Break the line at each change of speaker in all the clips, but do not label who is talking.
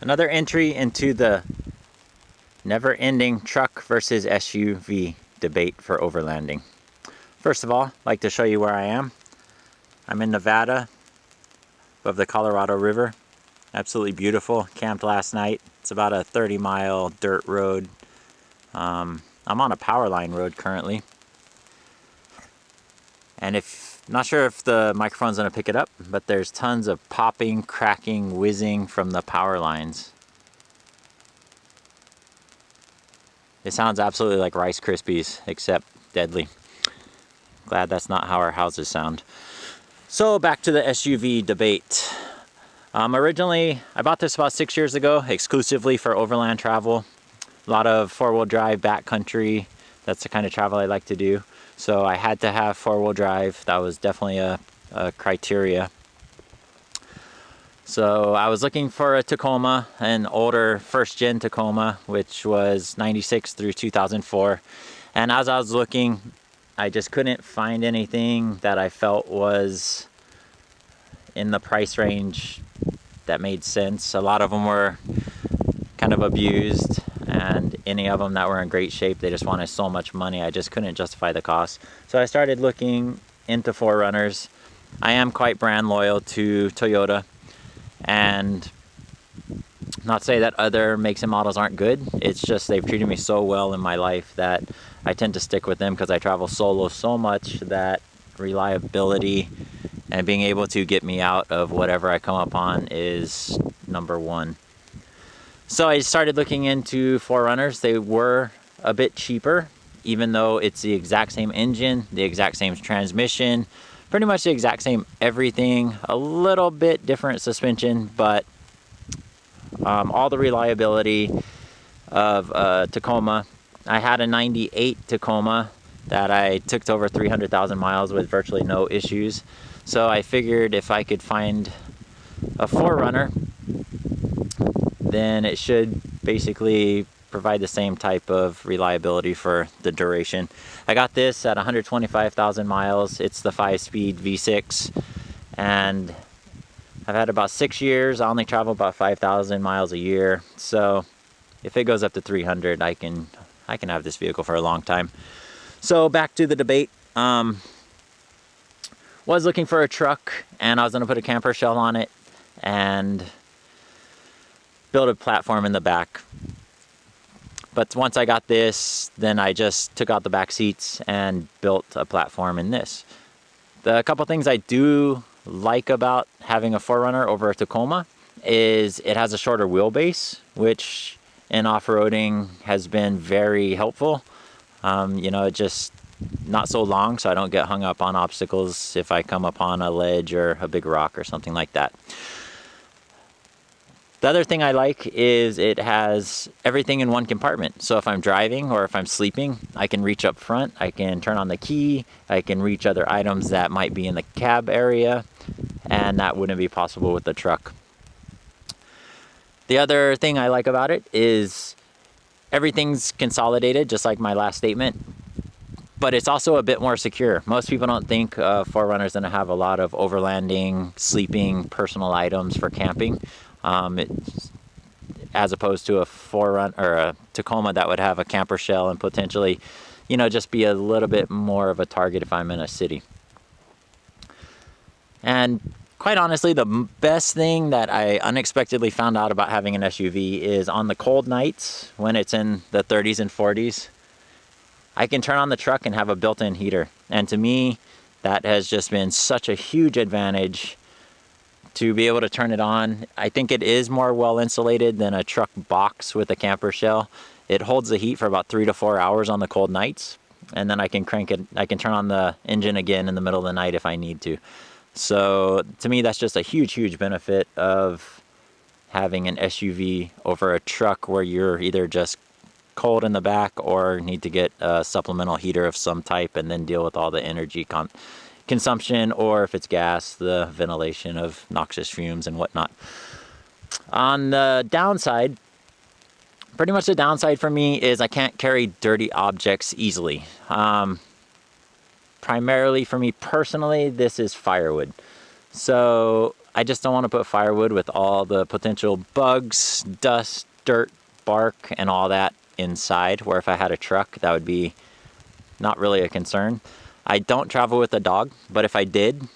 Another entry into the never-ending truck versus SUV debate for overlanding. First of all, I'd like to show you where I am. I'm in Nevada, above the Colorado River. Absolutely beautiful. Camped last night. It's about a 30-mile dirt road. I'm on a power line road currently. And not sure if the microphone's gonna pick it up, but there's tons of popping, cracking, whizzing from the power lines. It sounds absolutely like Rice Krispies, except deadly. Glad that's not how our houses sound. So back to the SUV debate. Originally, I bought this about 6 years ago, exclusively for overland travel. A lot of four-wheel drive, backcountry. That's the kind of travel I like to do. So I had to have four-wheel drive. That was definitely a criteria. So I was looking for a Tacoma, an older first-gen Tacoma, which was 96 through 2004. And as I was looking, I just couldn't find anything that I felt was in the price range that made sense. A lot of them were kind of abused, and any of them that were in great shape, they just wanted so much money. I just couldn't justify the cost. So I started looking into 4Runners. I am quite brand loyal to Toyota, and not to say that other makes and models aren't good. It's just they've treated me so well in my life that I tend to stick with them because I travel solo so much that reliability and being able to get me out of whatever I come upon is number one. So I started looking into 4Runners. They were a bit cheaper, even though it's the exact same engine, the exact same transmission, pretty much the exact same everything, a little bit different suspension, but all the reliability of Tacoma. I had a 98 Tacoma that I took to over 300,000 miles with virtually no issues. So I figured if I could find a 4Runner, then it should basically provide the same type of reliability for the duration. I got this at 125,000 miles. It's the 5-speed V6, and I've had about 6 years. I only travel about 5,000 miles a year. So if it goes up to 300, I can have this vehicle for a long time. So back to the debate. Was looking for a truck, and I was gonna put a camper shell on it and build a platform in the back. But once I got this, then I just took out the back seats and built a platform in this. The couple things I do like about having a 4Runner over a Tacoma is it has a shorter wheelbase, which in off-roading has been very helpful. It just not so long, so I don't get hung up on obstacles if I come upon a ledge or a big rock or something like that. The other thing I like is it has everything in one compartment. So if I'm driving or if I'm sleeping, I can reach up front, I can turn on the key, I can reach other items that might be in the cab area, and that wouldn't be possible with the truck. The other thing I like about it is everything's consolidated, just like my last statement, but it's also a bit more secure. Most people don't think 4Runner is going to have a lot of overlanding, sleeping, personal items for camping. As opposed to a 4Runner or a Tacoma that would have a camper shell and potentially, just be a little bit more of a target if I'm in a city. And quite honestly, the best thing that I unexpectedly found out about having an SUV is on the cold nights when it's in the 30s and 40s, I can turn on the truck and have a built-in heater. And to me, that has just been such a huge advantage to be able to turn it on. I think it is more well insulated than a truck box with a camper shell. It holds the heat for about 3 to 4 hours on the cold nights, and then I can crank it. I can turn on the engine again in the middle of the night if I need to. So to me, that's just a huge benefit of having an SUV over a truck where you're either just cold in the back or need to get a supplemental heater of some type and then deal with all the energy consumption, or if it's gas, the ventilation of noxious fumes and whatnot. On the downside, pretty much the downside for me is I can't carry dirty objects easily. Primarily for me personally, this is firewood. So I just don't want to put firewood with all the potential bugs, dust, dirt, bark, and all that inside, where if I had a truck, that would be not really a concern. I don't travel with a dog, but if I did,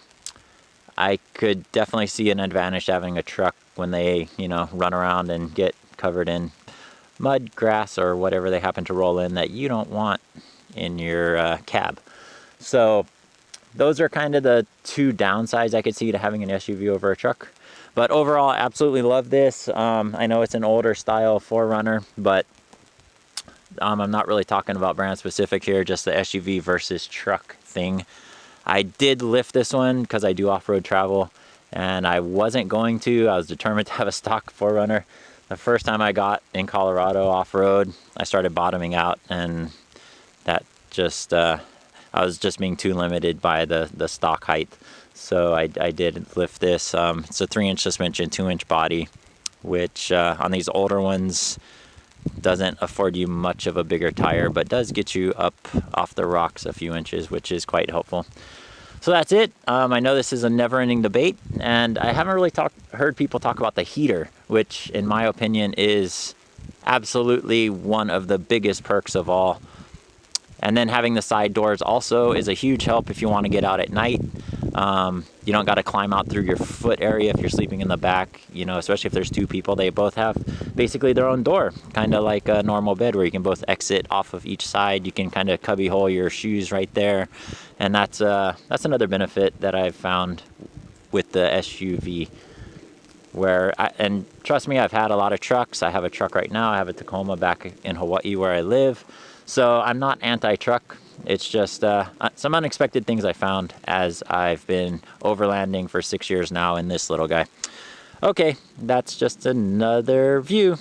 I could definitely see an advantage to having a truck when they, you know, run around and get covered in mud, grass, or whatever they happen to roll in that you don't want in your cab. So those are kind of the two downsides I could see to having an SUV over a truck. But overall, I absolutely love this. I know it's an older style 4Runner, but I'm not really talking about brand specific here, just the SUV versus truck thing. I did lift this one because I do off-road travel, and I wasn't going to. I was determined to have a stock 4Runner. The first time I got in Colorado off-road, I started bottoming out, and that just, I was just being too limited by the stock height. So I did lift this. It's a 3-inch suspension, 2-inch body, which on these older ones doesn't afford you much of a bigger tire, but does get you up off the rocks a few inches, which is quite helpful. So that's it. I know this is a never-ending debate, and I haven't really heard people talk about the heater, which in my opinion is absolutely one of the biggest perks of all. And then having the side doors also is a huge help if you want to get out at night. You don't got to climb out through your foot area if you're sleeping in the back, you know, especially if there's two people. They both have basically their own door, kind of like a normal bed where you can both exit off of each side. You can kind of cubby hole your shoes right there. And that's another benefit that I've found with the SUV. And trust me, I've had a lot of trucks. I have a truck right now. I have a Tacoma back in Hawaii where I live. So I'm not anti-truck. It's just some unexpected things I found as I've been overlanding for 6 years now in this little guy. Okay, that's just another view.